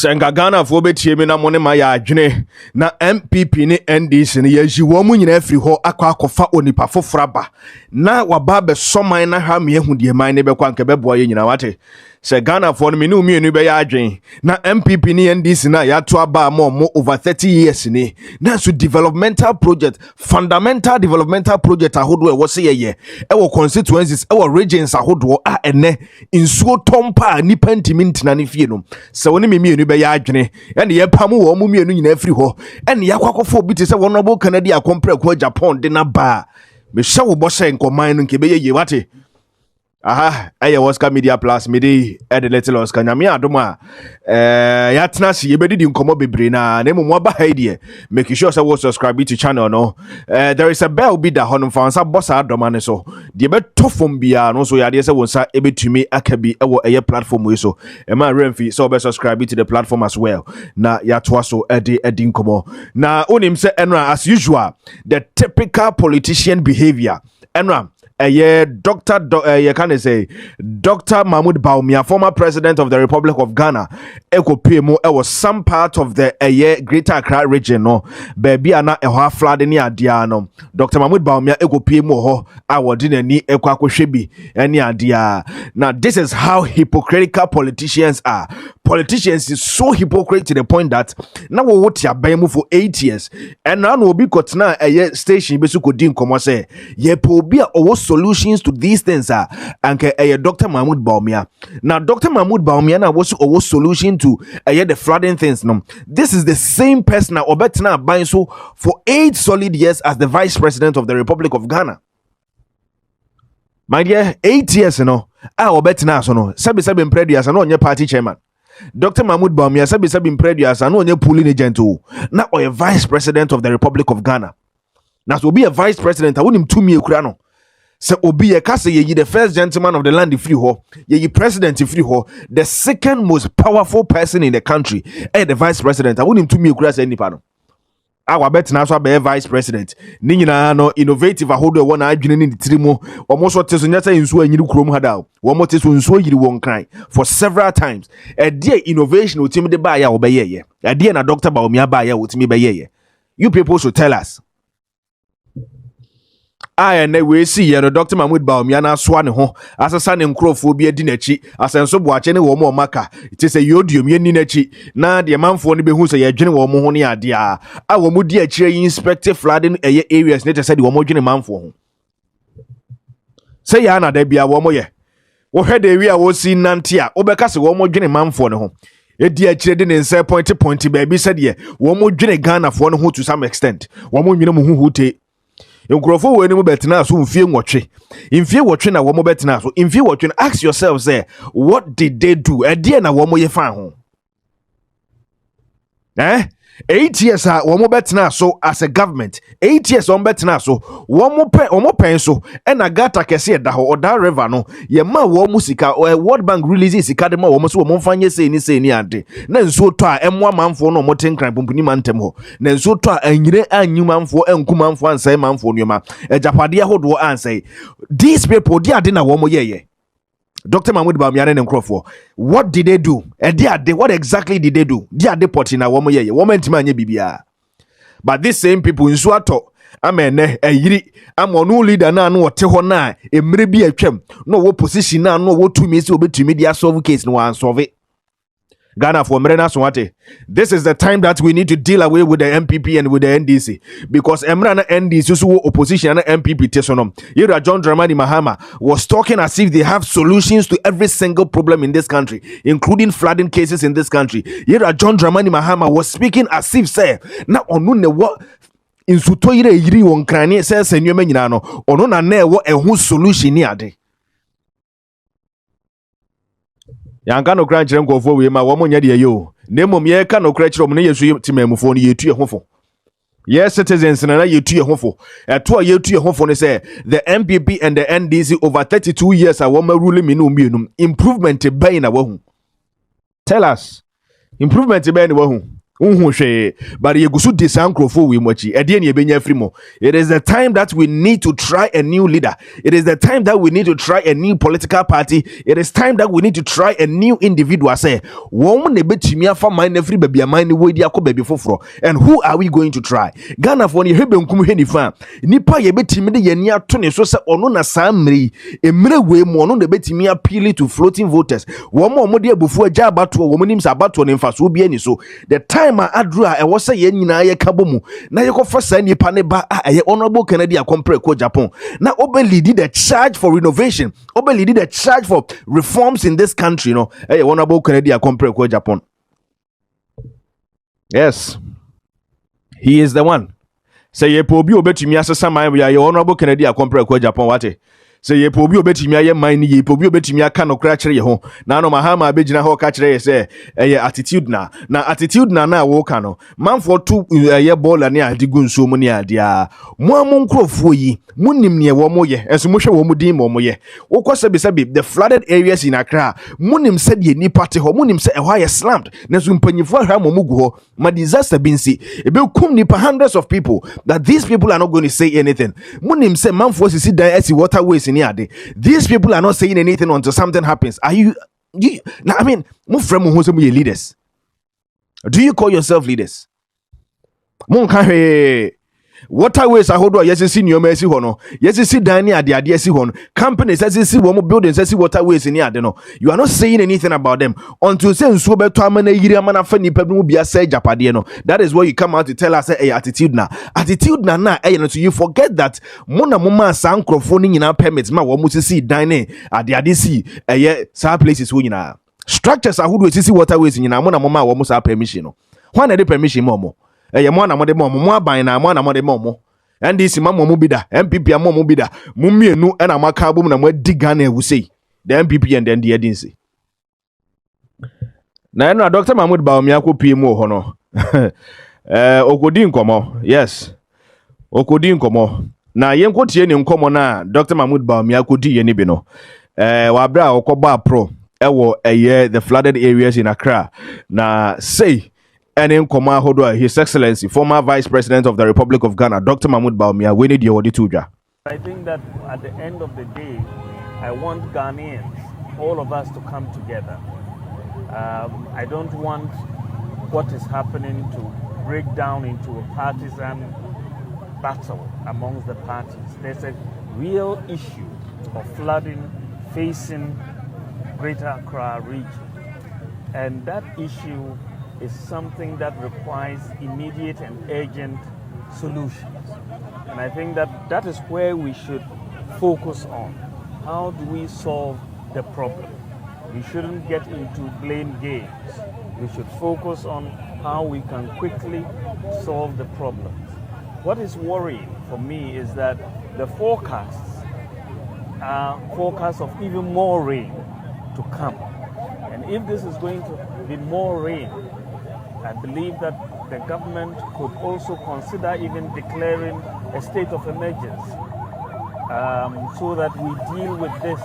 Senga Ghana for betie me na mo ne ma ya adwene na MPP ne NDC ne yaji wo mu nyina afiri ho akwa onipa fofora ba na waba be soman na ha me hu de man ne be kwa nka be boye nyina wate se Ghana for me no mienu be ya adwen na MPP ne NDC na ya to aba mo over 30 years ni na so developmental project fundamental developmental project ahodo e wo se ye e wo constituencies e wo regions ahodo a ene insuo tompa ni pantimi ntina ne fie no se woni me mienu be ya adwene ene ye pam wo mu mienu nyina afiri ho ene yakwakofo obi te se wonobo Canada akompre ko Agyapong de na ba me hye wo bo se nkoman no nke be ye wate aha aye Oscar Media Plus me dey the little Oscar nyame adoma ya tena si yebedi nkomo bebre na nemu mo ba haidie make sure say you subscribe to channel no there is a bell be da honum fansa boss adoma ne so de be tofom bia no so yade say wonsa ebetumi akabi ewo eye platform we so e ma remfi so be subscribe to the platform as well na ya to so edi nkomo na onim say enra as usual the typical politician behavior enra Dr. Dr. Mahmoud Bawumia, former president of the Republic of Ghana, was some part of the Greater Accra region, no, baby, ana flood in Diano. Dr. Mahmoud Bawumia, Ekopimo, our dinner ni Equakushibi, any idea. Now, this is how hypocritical politicians are. Politicians is so hypocrite to the point that now what ya buy for 8 years, and now will be got now a station besuko din komo say ye pobia or solutions to these things are and Dr. Mahmoud Bawumia. Now Dr. Mahmoud Bawumia now was a solution to the flooding things. No, this is the same person now obetna buying so for 8 solid years as the vice president of the Republic of Ghana. My dear, 8 years, you know, I obetna so no, sabi impredias and on your party chairman. Dr. Mahmoud Bawumia sabi impredias and on your pulling agent now or a vice president of the Republic of Ghana. Now to be a vice president, I wouldn't to me Ukraino. So obi e kase ye the first gentleman of the land free ho, ye president free ho, the second most powerful person in the country, the vice president. I wouldn't to me Ukraino any pardon. Our bet now so be vice president. Ni nyina no innovative ahodo won adwene ni tirimo. Almost what teso nyata nsuo anyiru krom hada. Womo teso nsuo yiri won kran for several times. A dear innovation otimi de ba ya obeye ye. A dear na Dr. Bawumia ba ya otimi be ye. You people should tell us. And we see Dr. Mahmoud Bawumia na swa ne ho asasa ne nkrofo bi adi nachi asenso boache ne wo mo maka it is a yodium ye ni nachi na de manfo ne behu se ye dwene wo mo ho ne ade a wo mo di akire inspective flooding areas ne te se de wo mo dwene manfo ho se ya na da bia wo mo ye wo hwe de wi a wo si nante a wo beka se wo mo dwene manfo ne ho edi akire de ne nse point baby said ye wo mo dwene Ghana fo ne ho to some extent wo mo nwene mo hu hute Nkrofo we ni mo betina so mfie nwotwe na wo mo betina so mfie nwotwe. Ask yourself say what did they do e na wo mo ye fan ho 8 years wo mo betina so as a government 8 years wo mo betina so wo mo pen so e na gata kese da ho oda river no ye ma wo mo sika World Bank release sika de ma wo mo so wo mo fanye sei ni ade na nso to a emo amanfo no mo tenkran pompuni mantem ho na nso to a anyire anyumanfo enkumanfo ansai manfo nyoma Agyapade ahodo ansai. These people they ade na wo mo ye Dr. Mahmoud Bawumia and Nkrofo, what did they do? What exactly did they do? They are deporting a woman ye, woman timanye bibia. But these same people in Swato, amen, yiri, I'm on no leader na no te ho na, e mrebi atwam, no wo position na no wo tumi si obetumi dia solve case no an solve. Ghana for Mrena Swate. This is the time that we need to deal away with the MPP and with the NDC because Emrana NDC so opposition and MPP tesonom. Here John Dramani Mahama was talking as if they have solutions to every single problem in this country, including flooding cases in this country. Here John Dramani Mahama was speaking as if say na onu ne what in sutoyire yiri won krane say senwema nyina no ono na na ewo ehu solution ni ade. Yanka no kran kire nkofo we ma wo mo nya de yo nemom ye ka no kra kire mo ne yesu timamufo ne yetu ye hofo yes citizens na yetu ye hofo eto a yetu ye hofo ne say the MPP and the NDC over 32 years a wo ma rule me no improvement by na wahu. Tell us improvement by na wahu But you go so disankrofo we mochi. It is the time that we need to try a new leader. It is the time that we need to try a new political party. It is time that we need to try a new individual. Say, woman ne betimi afa mind every baby mind we dia ko baby foforo. And who are we going to try? Ghana for ni hebe nkum he nifa. Nipa ye betimi de ye ni ato ne so se ono na samri. Emre we mo ono de betimi appeal to floating voters. Womo de abufu agya abato womo nim sa abato ne mfa so bi ani so. The time adra e wose ye nyina ye kabomu na ye kofa sa nipa ne ba ye honorable Kennedy Akompre ko Japan na obe lead the charge for renovation, obe lead the charge for reforms in this country, no honorable Kennedy Akompre ko Japan. Yes, he is the one. Say ye po bi obetumi asesa man we honorable Kennedy Akompre ko Japan wate. Say ye po bi obetumi aye man ye po bi obetumi aka no kra kire ye ho na no mahama abegina ho ka kire ye say attitude na attitude na wo ka no man for two ye ball na adigu nso mu ne adia mo amon krofo yi munim ne wo mo ye enso mo hwe wo mo din mo ye wo ko sebi the flooded areas in Accra munim se de nipa te ho munim se ho aye slammed na so mpanyifo ahwa mo mugu ho ma disaster bin si ebe kum nipa hundreds of people that these people are not going to say anything munim se man for sisi dan asi waterways. These people are not saying anything until something happens. Are you now? I mean, move from who some leaders. Do you call yourself leaders? Waterways I hold yes see new mercy hono. Yes see Danny at the idea see hono. Companies as see one buildings as see waterways in here. No, you are not saying anything about them until say so beto amana yiri mana fa nipa bi mu bia say japade no. That is why you come out to tell us say attitude na no, so you forget that mona mama san crofo ni nyina permits ma wo mu see dine at the idea see sa places wo nyina structures I hold see waterways nyina mona mama wo mu sa permission no. Why na the permission mo mo na mo de mo aban na mo na mo de mo NDC ma mo bi da MPP mo bi da mo mienu na maka bom na mo di Ghana ewu sei the MPP and then the agency na no Dr. Mahmoud Bawumia ko pie mu ho no okodi nkomo yes okodi nkomo na yenko tie ne nkomo na Dr. Mahmoud Bawumia ko di ye ni bi no wa bra okoba pro ewo the flooded areas in Accra na say and in Koma Hodwa, His Excellency, former Vice President of the Republic of Ghana, Dr. Mahmoud Bawumia, we need your audituja. I think that at the end of the day, I want Ghanaians, all of us, to come together. I don't want what is happening to break down into a partisan battle amongst the parties. There's a real issue of flooding facing Greater Accra region, and that issue is something that requires immediate and urgent solutions. And I think that is where we should focus on. How do we solve the problem? We shouldn't get into blame games. We should focus on how we can quickly solve the problems. What is worrying for me is that the forecasts are forecasts of even more rain to come. And if this is going to be more rain, I believe that the government could also consider even declaring a state of emergency so that we deal with this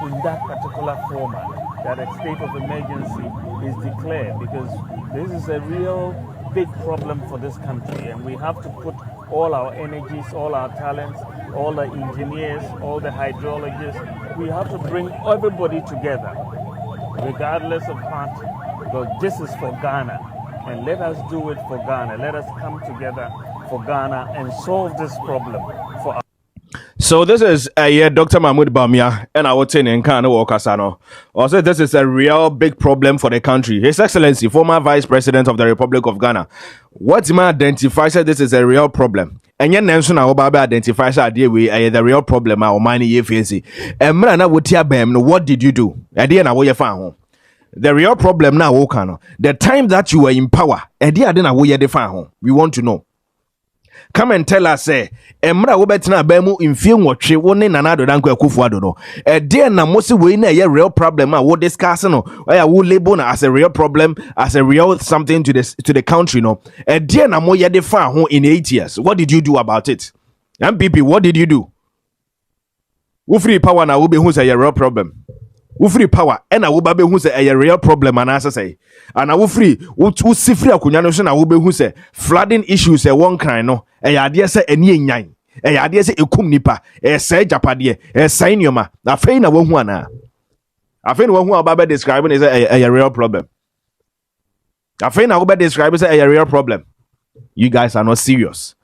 in that particular format, that a state of emergency is declared, because this is a real big problem for this country, and we have to put all our energies, all our talents, all the engineers, all the hydrologists, we have to bring everybody together, regardless of party, because this is for Ghana. And let us do it for Ghana. Let us come together for Ghana and solve this problem for us. So this is Dr. Mahmoud Bawumia, and I would say in Ghana Wakasano. Also, this is a real big problem for the country. His Excellency, former Vice President of the Republic of Ghana, what man identifies that this is a real problem. And yet, Nelson Aobabe identifies that the real problem. Our money ye face. And man, what did you do? At the end, I will find home. The real problem now, Okano, the time that you were in power, we want to know. Come and tell us, Emra Wobetina Bemu in film what she won in another Danko Kufuado. A dear Namosi win a real problem. I will discuss no. I will label as a real problem, as a real something to the country. No, a dear Namoya de Fa in 8 years. What did you do about it? MPP, what did you do? Who free power now will be who's a real problem. wo free power ena wo ba be hu se a real problem anasa say ana wo free wo si free akonya no so na wo be hu se flooding issues e won kran no e ya de se ani enyan e ya de se ekum nipa e se japade e sai nioma na afei na wo hu ana afei na wo hu aba be describe is a real problem afei na wo be describe is a real problem. You guys are not serious.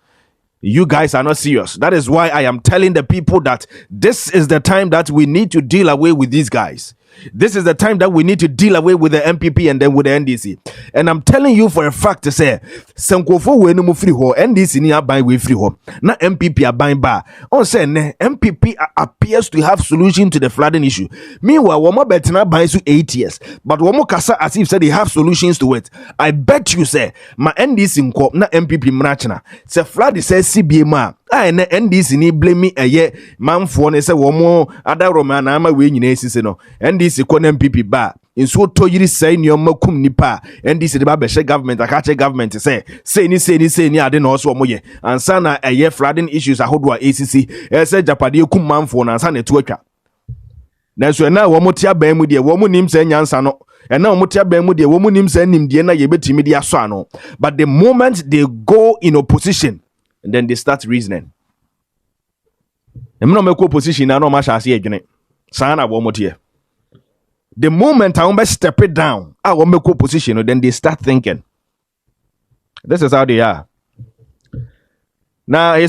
You guys are not serious. That is why I am telling the people that this is the time that we need to deal away with these guys. This is the time that we need to deal away with the MPP and then with the NDC. And I'm telling you for a fact to say, Sankofo we no free ho, NDC ni aban we free ho. Na MPP aban ba. On say MPP appears to have solution to the flooding issue. Meanwhile, womo betina ban so 8 years, but womo kasa as if say they have solutions to it. I bet you say ma NDC nko na MPP mrachna. Say flood say CBA ma. I na NDC ni blame me eye manfo ne say womo ada Roma na ama we nyina esise no. NDC ko na MPP ba. Inso to yiri say nyoma kum nipa. NDC de ba be government aka government say ni ade na oso omoye. Ansa na eye flooding issues ahodo a ACC. Say japade kum manfo na ansa na etu atwa. Na so na womo tia ban mu de womo nim say nyansa no. And now mutia bemu de womo nim say nim de na yebetimi de aso ano. But the moment they go in opposition, and then they start reasoning. Emno make opposition na no ma sha ase adwene. Sana wo motie. The moment I want step it down, I want make opposition, then they start thinking. This is how they are. Now,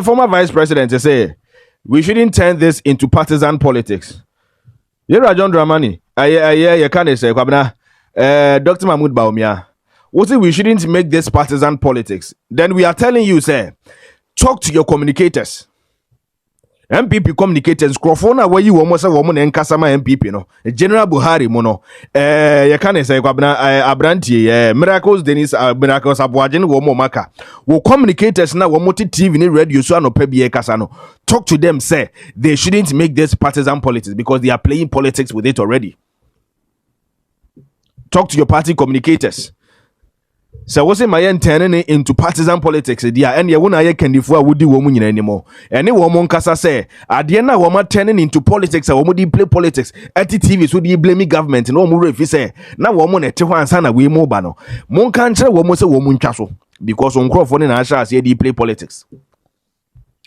former vice president say we shouldn't turn this into partisan politics. You're John Dramani. You can't say Dr. Mahmoud Baumia. What if we shouldn't make this partisan politics? Then we are telling you, say, talk to your communicators. MPP communicators, Crofona, where you almost a woman and Kasama MPP, no, General Buhari, mono, you can't say Abranti, Miracles, Dennis, Miracles, Abuajan, Womo Maka. Wo communicators now, Womoti TV, radio, so no Pebie Casano. Talk to them, say, they shouldn't make this partisan politics because they are playing politics with it already. Talk to your party communicators. So what's in my turning into partisan politics? And you won't can defer would do woman anymore. Any woman kasa say, at the end of woman turning into politics, a woman play politics. At the TV, so you blame government. No more if you say, now woman at Tijuana Sana, we mobano. Mon cancer woman say woman castle because on Crawford and Asha say they play politics.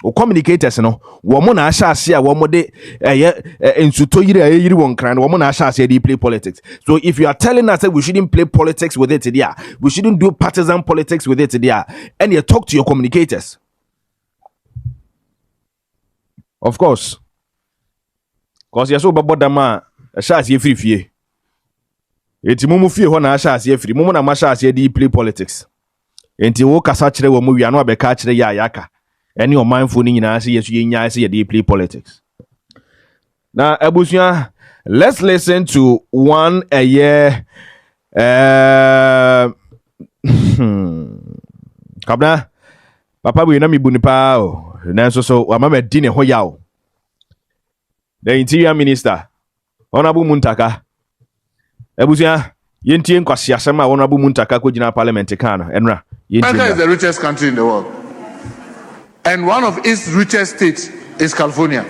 O communicators no woman asha ase a woman de ensuto yiri won kran woman asha ase they play politics. So if you are telling us that we shouldn't play politics with it there, we shouldn't do partisan politics with it there, and you talk to your communicators. Of course, because you're so babodama asha ase free fie enti mumu fie ho na asha ase free mumu na masha ase they play politics enti wo kasa kire wo mu wi anu abeka kire ya yaka. Any of mindful in yes, you play politics. Now, Abusia, let's listen to one a year. Kabna, Papa, we know me Bunipao. Nanso, so Mama Dine Hoyao. The Interior Minister, Honorable Muntaka. Abusia, Yentien Kwasiasama, Honorable Muntaka, Kujina Parliament, Kana, Enra. America is the richest country in the world. And one of its richest states is California.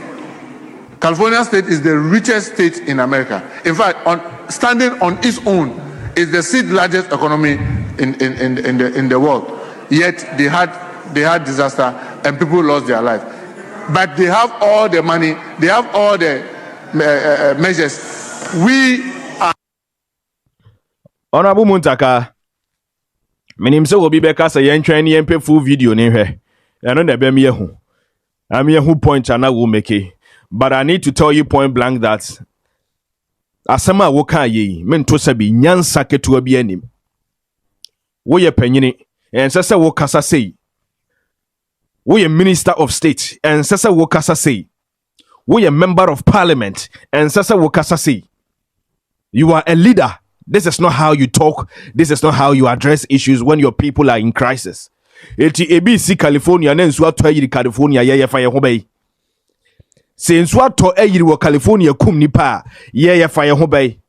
California state is the richest state in America. In fact, standing on its own, is the sixth largest economy in the world. Yet they had disaster and people lost their life. But they have all the money, they have all the measures. We are. Honorable Muntaka, my name is Obi Beka. Say yen train yen pay full video ne hwe. I know that be who. I'm here who point and I will make it. But I need to tell you point blank that Asama woka ye men to sabi nyansa ketu abi anim. Wo ye panyini and sasa wo kasa say. Wo ye minister of state and sasa wo kasa say. Wo ye member of parliament and sasa wo kasa say. You are a leader. This is not how you talk. This is not how you address issues when your people are in crisis. Eti ABC California na nsu ato ayiri California ye fa ye ho bai. Se nsu ato ayiri wo California kum nipa ye fa ye ho bai.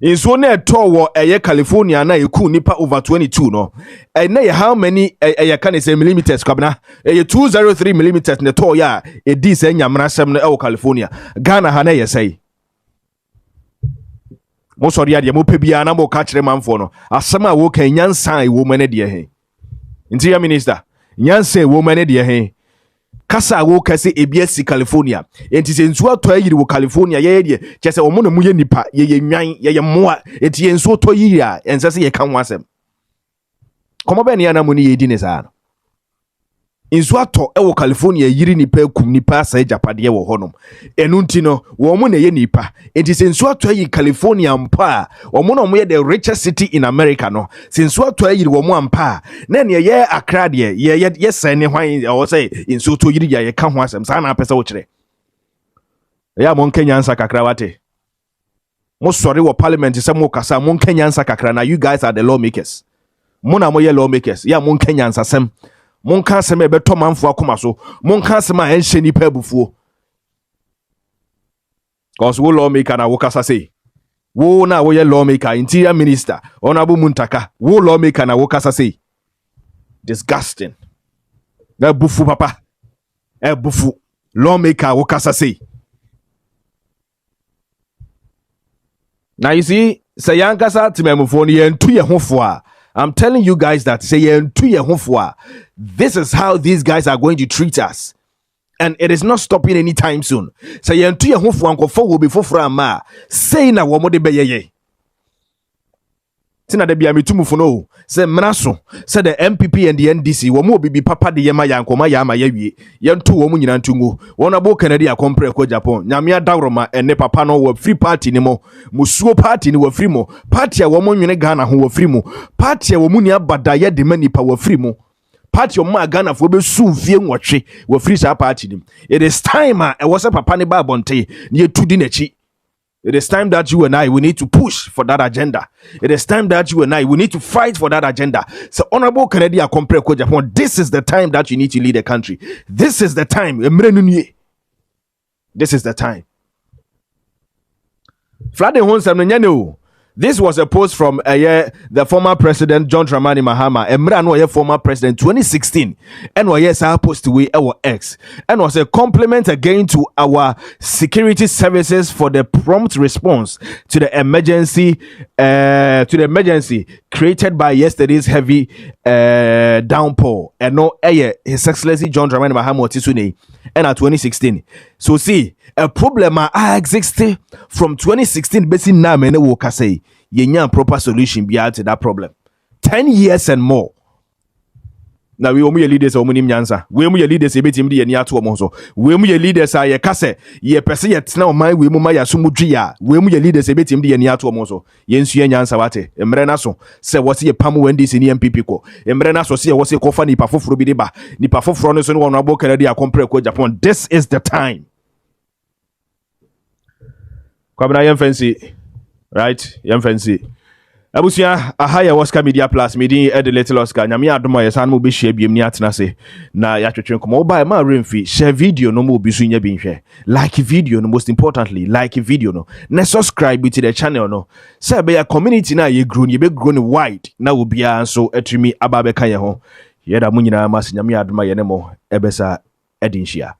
Nsu na eto wo eye California na ye kum nipa over 22 no. Na ye how many ye can say millimeters kwabna? 203 millimeters na to ya e di se nyamra sem no e wo California. Ghana ha na ye say. mo sorry ade mo pe bia na mo ka kire manfo no asem a wo kan nyansan wo mane de he interior minister nyansan wo mane de he kasa wo kase ebiasi California enti se nsu atɔ ayiri wo California ye de kyese omo na mu ye nipa ye nwan ye moa enti nsu atɔ yiri a ense se ye ka ho asem komo be ne ana mu ni ye di ne saa no nsu atɔ e wo California yiri nipa kum nipa sa Japade wo honom enu nti no wo mo na ye nipa enti se nsu atɔ ayi California mpa omo na mo ye the richest city in America no se nsu atɔ ayi wo mo ampa na ne ye Accra de ye sɛ ne hwan o say nsu to yiri ya ye ka ho asɛm sa na apɛsɛ wo kyerɛ ya mo Kenya nsa kakra wate mo sɔre wo parliament sɛ mo kasa mo Kenya nsa kakra na you guys are the lawmakers mo na mo ye lawmakers ya mo Kenya nsa sɛm monka asɛm a ɛbɛtɔ manfo akoma so monka asɛm a ɛnhyɛ nipa abufuo cause wo lawmaker na wo kasa sei wo na wo ye lawmaker interior minister honorable Muntaka wo lawmaker na wo kasa sei disgusting na bufu papa bufu lawmaker wo kasa sei now you see say yankasa timemufo ni yentu ye hofo a I'm telling you guys that say this is how these guys are going to treat us. And it is not stopping anytime soon. Say will be for say na womo de beye. Tina de biami tumufuno say mnaso say the MPP and the NDC womo be papa de yema yankoma yama yewie yentu womu nyina ntungu wona bo Canada akompre ko Japan nyamia dawroma ene papa no wo free party ni mo musuo party ni wo free mo party a womo nwene Ghana ho wo free mo party a womu ni abada ye de manipa wo free mo party o ma Ghana fo be su vie nwotwe wo free sa party ni it is time a e wo se papa ne ba bonte ne yetudi nachi. It is time that you and I, we need to push for that agenda. It is time that you and I, we need to fight for that agenda. So, Honorable Canada, Japan, this is the time that you need to lead the country. This is the time. This is the time. This was a post from the former president John Dramani Mahama. Emrano, former president 2016. And yes, I post away our X. And was a compliment again to our security services for the prompt response to the emergency created by yesterday's heavy downpour. And no, His Excellency John Dramani Mahama Tisune. And at 2016. So see, a problem existed from 2016 basically now many workers say yenya proper solution be to that problem 10 years and more. Now we omu leaders omu nim nyansa we omu leaders ebetim de yani ato omo so we omu leaders a ye kase ye pese ye tena oman we mu ma yaso mudwi a we omu leaders ebetim de yani ato omo so ye nsu ye nyansa wate emre na so se wose ye pam wandi se ni MPP ko emre na so se ye wose ko fa ni pa foforo bi de ba ni pa foforo no so no wona abo Canada akompre ko Japan. This is the time. Kwabena yem fancy, right? Yem fancy. Abusia ahaya Oscar Media Plus meeting at the little Oscar. Nyame adoma yesan mo be share biem ni atena se. Na ya twetwen komo oba ma remfi share video no mo bi so nya bi nhwe. Like video no, most importantly, like video no. Na subscribe to the channel no. Say be ya community na ye grow, ye be grow wide. Na obi a so atumi aba be kan ye ho. Ye da mo nyina mas nyame adoma ye ne mo ebesa edinhia.